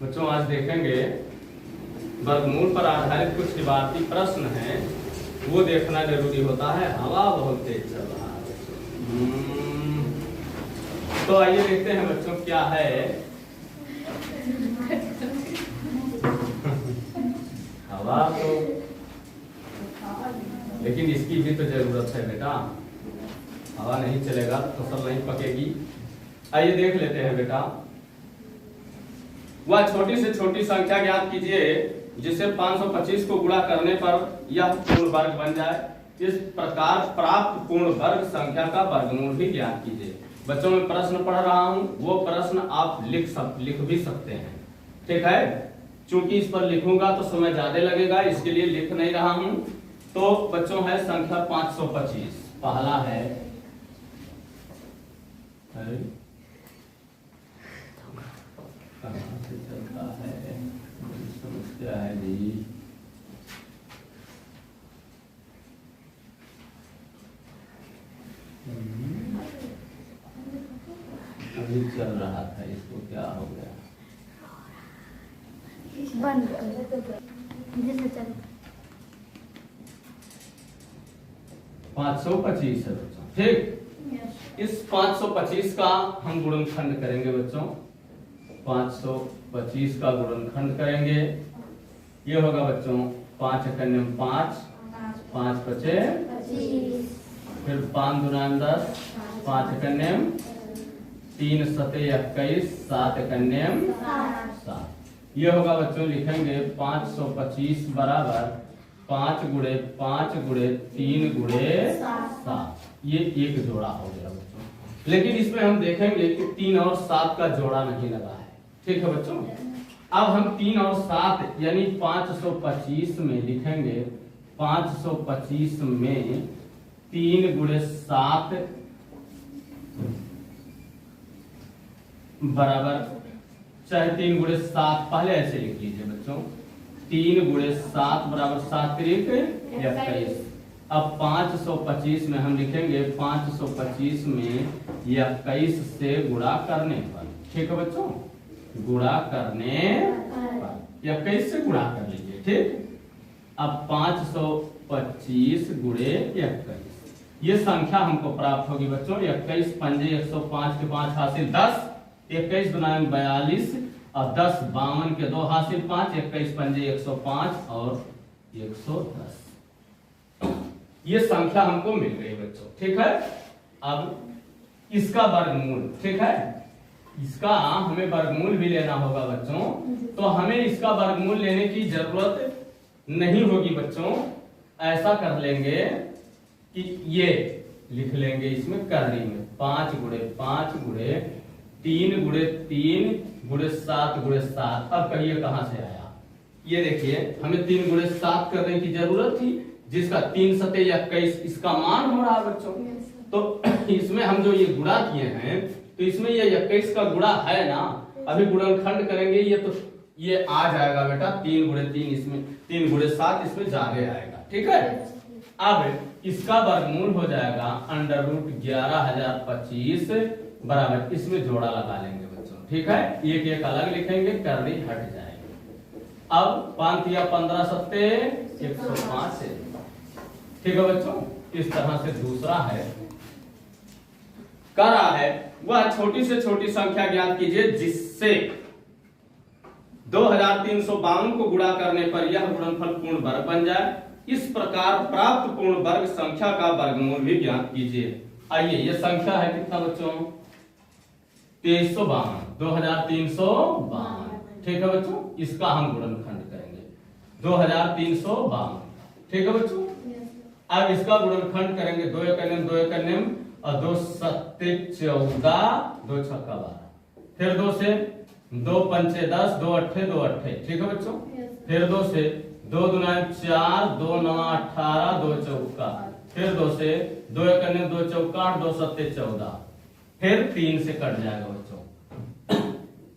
बच्चों आज देखेंगे वर्गमूल पर आधारित कुछ इबारती प्रश्न हैं, वो देखना जरूरी होता है। हवा बहुत तेज चल रहा है। तो आइए देखते हैं बच्चों क्या है। हवा तो, लेकिन इसकी भी तो जरूरत है बेटा। हवा नहीं चलेगा तो फसल नहीं पकेगी। आइए देख लेते हैं बेटा। वह छोटी से छोटी संख्या ज्ञात कीजिए जिसे 525 को गुणा करने पर यह पूर्ण वर्ग बन जाए। इस प्रकार प्राप्त पूर्ण वर्ग संख्या का वर्गमूल भी ज्ञात कीजिए। बच्चों में प्रश्न पढ़ रहा हूं, वो प्रश्न आप लिख भी सकते हैं, ठीक है। चूंकि इस पर लिखूंगा तो समय ज्यादा लगेगा, इसके लिए लिख नहीं रहा हूं। तो बच्चों है संख्या 525। पहला है कहाँ से चलता है, समस्या है जी। अभी चल रहा था, इसको क्या हो गया? बंद कर। 525 है बच्चों, ठीक। इस 525 का हम गुणनखंड करेंगे बच्चों। 525 का गुणनखंड करेंगे। ये होगा बच्चों 5 एकन्यम 5, 5 पचे 25, फिर 5 दुनान 10, 5 एकन्यम 3 सते 21, 7 एकन्यम 7। ये होगा बच्चों, लिखेंगे 525 बराबर 5 गुणे 5 गुणे 3 गुणे 7। ये एक जोड़ा हो गया बच्चों। लेकिन इसमें हम देखेंगे कि 3 और 7 का जोड़ा नहीं लगा है, ठीक है बच्चों। अब हम 3 और 7 यानी 525 में लिखेंगे। 525 में 3 गुणे 7 बराबर, चाहे 3 गुणे 7 पहले ऐसे लिख लीजिए बच्चों। 3 गुणे 7 बराबर 7 त्रिक 21। अब 525 में हम लिखेंगे 525 में 21 से गुणा करने पर, ठीक है बच्चों। गुणा करने पर 21 से गुणा कर लीजिए, ठीक। अब 525 गुणे 21, ये संख्या हमको प्राप्त होगी बच्चों। 21 पंजे 105 के 5 हासिल 10, 21 दुनान 42 और 10 52 के 2 हासिल 5, 21 पंजे 105 और 110। ये संख्या हमको मिल गई बच्चों, ठीक है। अब इसका वर्गमूल, ठीक है, इसका हमें वर्गमूल भी लेना होगा बच्चों। तो हमें इसका वर्गमूल लेने की जरूरत नहीं होगी बच्चों। ऐसा कर लेंगे कि ये लिख लेंगे इसमें कर्री में 5 गुणे 5 गुणे 3 गुणे 3 गुणे 7 गुणे 7। अब कहिए कहां से आया? ये देखिए, हमें 3 गुणे 7 करने की जरूरत थी, जिसका 3 सते 21 इसका मान हो रहा है बच्चों। तो इसमें हम जो ये गुणा किए हैं, तो इसमें ये 21 का गुणा है ना। अभी गुणनखंड करेंगे, ये तो ये आ जाएगा बेटा 3 गुणे 3, इसमें 3 गुणे 7 इसमें ज्यादा आएगा, ठीक है। अब इसका वर्गमूल हो जाएगा √11,025 बराबर, इसमें जोड़ा लगा लेंगे बच्चों, ठीक है। एक एक अलग लिखेंगे, कर्री हट जाएगी। अब 5 या 15 सत्ते 105 से, ठीक है बच्चों। इस तरह से दूसरा है, कह रहा है वह छोटी से छोटी संख्या ज्ञात कीजिए जिससे 2352 को गुणा करने पर यह गुणनफल पूर्ण वर्ग बन जाए। इस प्रकार प्राप्त पूर्ण वर्ग संख्या का वर्गमूल भी ज्ञात कीजिए। आइए, यह संख्या है कितना बच्चों? 2352, 2352, ठीक है बच्चों। इसका हम गुणनखंड करेंगे 2352, ठीक है बच्चों। अब इसका गुणनखंड करेंगे 2 एकन्यम 2 एकन्यम और 2 सत्ते 14, 2 छक्का 12, फिर 2 से 2 पंचे 10, 2 अट्ठे 2 अट्ठे, ठीक है बच्चों। फिर 2 से 2 दुनान 4, 2 9 18, 2 चौका, फिर 2 से 2 एकन्यम 2 चौका 8, 2 सत्ते 14, फिर 3 से कट जाएगा बच्चों।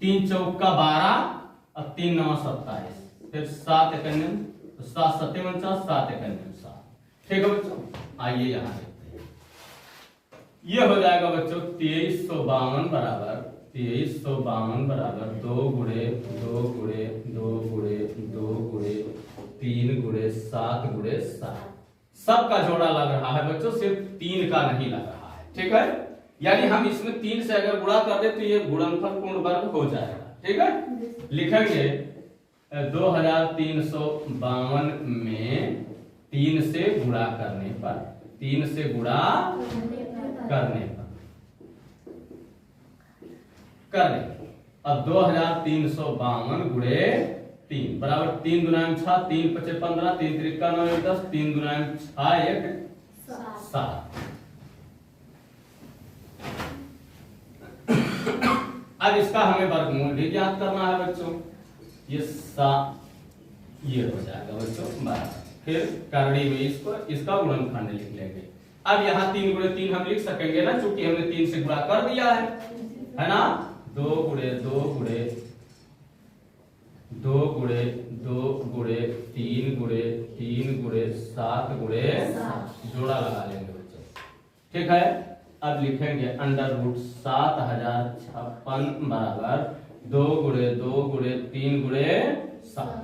3 चौका 12 और 3 9 27, फिर 7 एकन्यम 7 सत्ते 49, 7 एकन्यम 7, ठीक है बच्चों। आइए यहां देखते हैं, ये हो जाएगा बच्चों 2352 बराबर 2352 बराबर 2 गुणे 2 7 गुणे 7 सबका जोड़ा लग रहा है बच्चों, सिर्फ 3 का नहीं लग रहा है। ठीक है, यानी हम इसमें 3 से अगर गुणा कर दे तो ये गुणनफल पूर्ण वर्ग हो जाएगा। ठीक है, लिखेंगे 2352 में 3 से गुणा करने पर, 3 से गुणा करने पर अब 2352 गुणे 3 बराबर 3 दूना 6, 3 5 15, 3 त्रिका 9 1 10, 3 दूना 6 1 7। अब इसका हमें वर्गमूल भी ज्ञात करना है बच्चों। ये हो जाएगा बच्चों 12। फिर करड़ी में इसका गुणनखंड लिख लेंगे। अब यहाँ 3 गुणे 3 हम लिख सकेंगे ना, चूंकि हमने 3 से गुणा कर दिया है ना। 2 गुणे 2 गुणे 2 गुणे 2 गुणे 3 गुणे 3 गुणे 7 गुणे जोड़ा लगा लेंगे बच्चों। ठीक है, अब लिखेंगे अंडर रूट 7056 बराबर 2 गुणे 2 गुणे 3 गुणे 7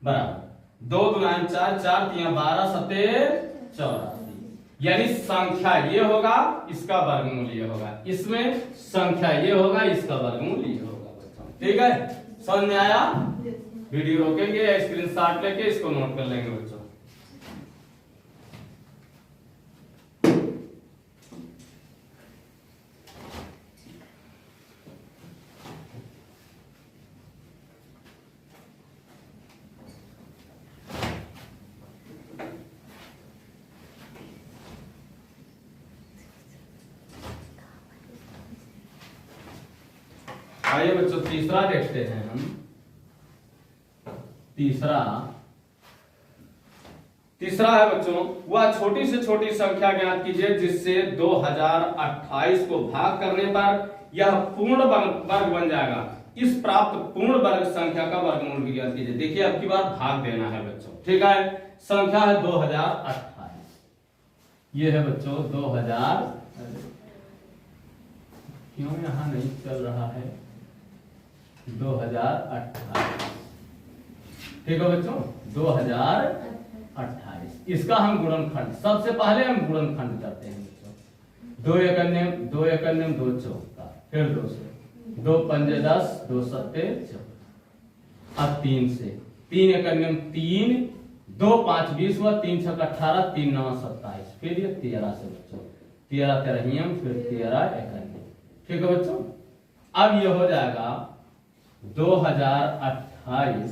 बराबर 2 दूना 4, 4 3 12 7 84। यानी संख्या ये होगा, इसका वर्गमूल ये होगा, इसमें संख्या ये होगा, इसका वर्गमूल ये होगा बच्चों। ठीक है, समझ में आया? वीडियो रोकेंगे या स्क्रीनशॉट लेके इसको नोट कर लेंगे बच्चों। आइए बच्चों तीसरा देखते हैं हम। तीसरा है बच्चों, वह छोटी से छोटी संख्या ज्ञात कीजिए जिससे 2028 को भाग करने पर यह पूर्ण वर्ग बन जाएगा। इस प्राप्त पूर्ण वर्ग संख्या का वर्गमूल भी ज्ञात कीजिए। देखिए अब की बार भाग देना है बच्चों। ठीक है, संख्या है 2028। ये है बच्चों 2000। क्यों यहां नहीं चल रहा है? 2028। ठीक है बच्चों, 2028 इसका हम गुणनखंड, सबसे पहले हम गुणनखंड करते हैं बच्चों। 2 एकम 2 एकम 2 चौका, फिर 2 से 2 पंजे 10, 2 सत्ते 14। अब 3 से 3 एकम 3, 2 5 20 हुआ, 3 6 18, 3 9 27। फिर ये 13 से बच्चों, 13 13, फिर 13 एकम। ठीक है बच्चों, अब ये हो जाएगा 2028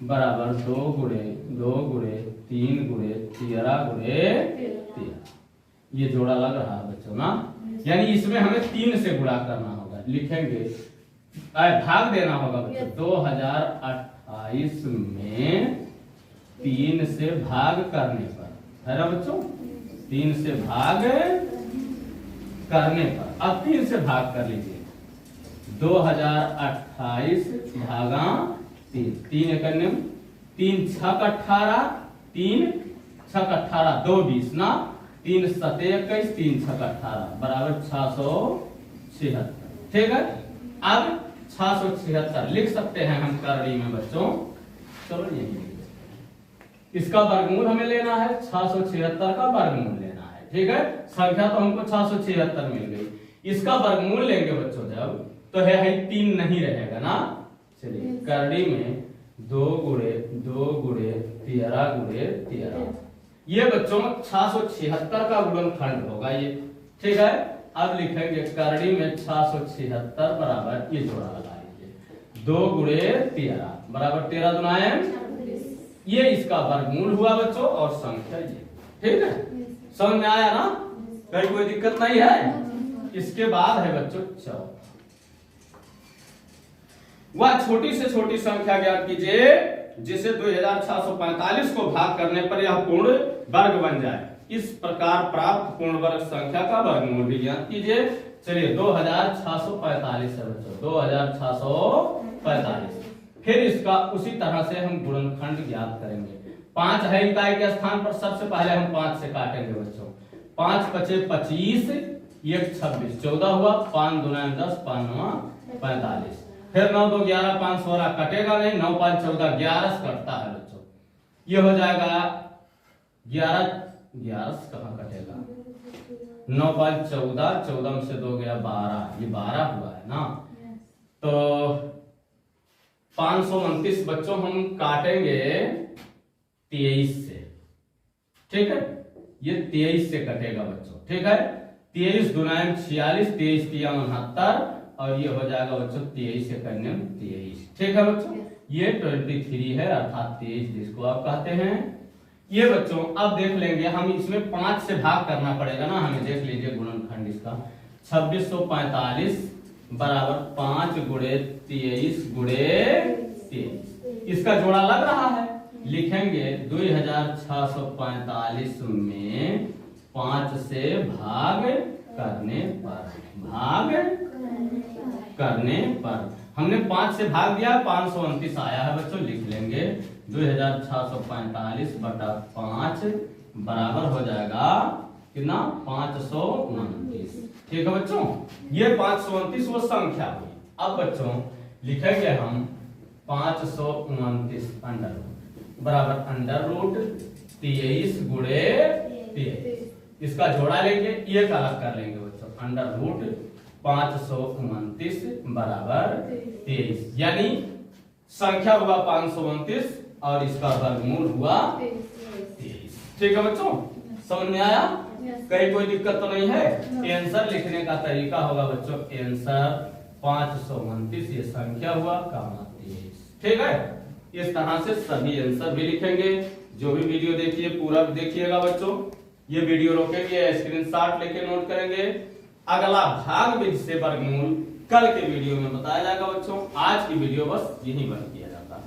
बराबर 2 गुणे 2 गुणे 3 गुणे 13 गुणे 13। ये जोड़ा लग रहा है बच्चों ना, यानी इसमें हमें 3 से गुणा करना होगा। लिखेंगे भाग देना होगा बच्चों। 2028 में 3 से भाग करने पर, है ना बच्चों, 3 से भाग करने पर। अब 3 से भाग कर लीजिए। 2028 भागा 3, 3 एकम 3 6 18, 3 6 18 2 20 ना, 3 7 21, 3 6 18 बराबर 676। ठीक है, अब 676 लिख सकते हैं हम करड़ी में बच्चों। चलो यही इसका वर्गमूल हमें लेना है, 676 का वर्गमूल लेना है। ठीक है, संख्या तो हमको 676 मिल गई, इसका वर्गमूल लेंगे बच्चों जब, तो है 3 नहीं रहेगा ना। चलिए करड़ी में 2 गुणे 2 गुणे 13 गुणे 13, ये बच्चों 676 का गुणनखंड होगा ये। ठीक है, अब लिखेंगे करड़ी में 676 बराबर, ये जोड़ा लगा लीजिए, 2 गुणे 13 बराबर 13 दुनाए, ये इसका वर्गमूल हुआ बच्चों, और संख्या ये। ठीक है, समझ में आया ना? कहीं कोई दिक्कत नहीं है? इसके बाद है बच्चों 14। वह छोटी से छोटी संख्या ज्ञात कीजिए जिसे 2645 को भाग करने पर यह पूर्ण वर्ग बन जाए। इस प्रकार प्राप्त पूर्ण वर्ग संख्या का वर्गमूल भी ज्ञात कीजिए। चलिए 2645 है बच्चों, 2645। फिर इसका उसी तरह से हम गुणनखंड ज्ञात करेंगे। 5 है इकाई के स्थान पर, सबसे पहले हम 5 से काटेंगे बच्चों। 5 5 25, 1 26, 14 हुआ, 5 दूना 10, 5 9 45। फिर 9 2 11, 5 16 कटेगा नहीं, 9 5 14, 11 कटता है बच्चों। ये हो जाएगा 11 कहाँ कटेगा, 9 5 14, 14 में से 2 गया 12, ये 12 हुआ है ना। तो 529 बच्चों हम काटेंगे 23 से, ठीक है, ये 23 से कटेगा बच्चों, ठीक है। 23 दुनायम 46, 23 तिया 69, और ये हो जाएगा बच्चों 23 से करने 23, ठीक है बच्चों। ये 23 है, अर्थात 23 जिसको आप कहते हैं। ये बच्चों अब देख लेंगे हम, इसमें 5 से भाग करना पड़ेगा ना हमें, देख लीजिए गुणनखंड इसका 2645 बराबर 5 गुणे 23 गुणे 23, इसका जोड़ा लग रहा है, लिखेंगे 2645 में 5 से भाग करने पर हमने 5 से भाग दिया, 529 आया है बच्चों, लिख लेंगे 2645 बटा 5 बराबर हो जाएगा कितना, 529, ठीक है बच्चों। ये 529 वो संख्या हुई। अब बच्चों लिखेंगे हम 529 अंडर बराबर अंडर रूट 23 गुणे 23, इसका जोड़ा लेंगे, ये का अलग कर लेंगे बच्चों, अंडर रूट 529 बराबर 23, यानी संख्या हुआ 529 और इसका वर्गमूल हुआ 23, ठीक है बच्चों। समझ में आया? कहीं कोई दिक्कत तो नहीं है? आंसर लिखने का तरीका होगा बच्चों, आंसर 529 ये संख्या हुआ, कामा 23, ठीक है। इस तरह से सभी आंसर भी लिखेंगे। जो भी वीडियो देखिए पूरा देखिएगा बच्चों, ये वीडियो रोकेंगे, स्क्रीनशॉट लेके नोट करेंगे। अगला भाग विधि से वर्गमूल कल के वीडियो में बताया जाएगा बच्चों। आज की वीडियो बस यही बंद किया जाता है।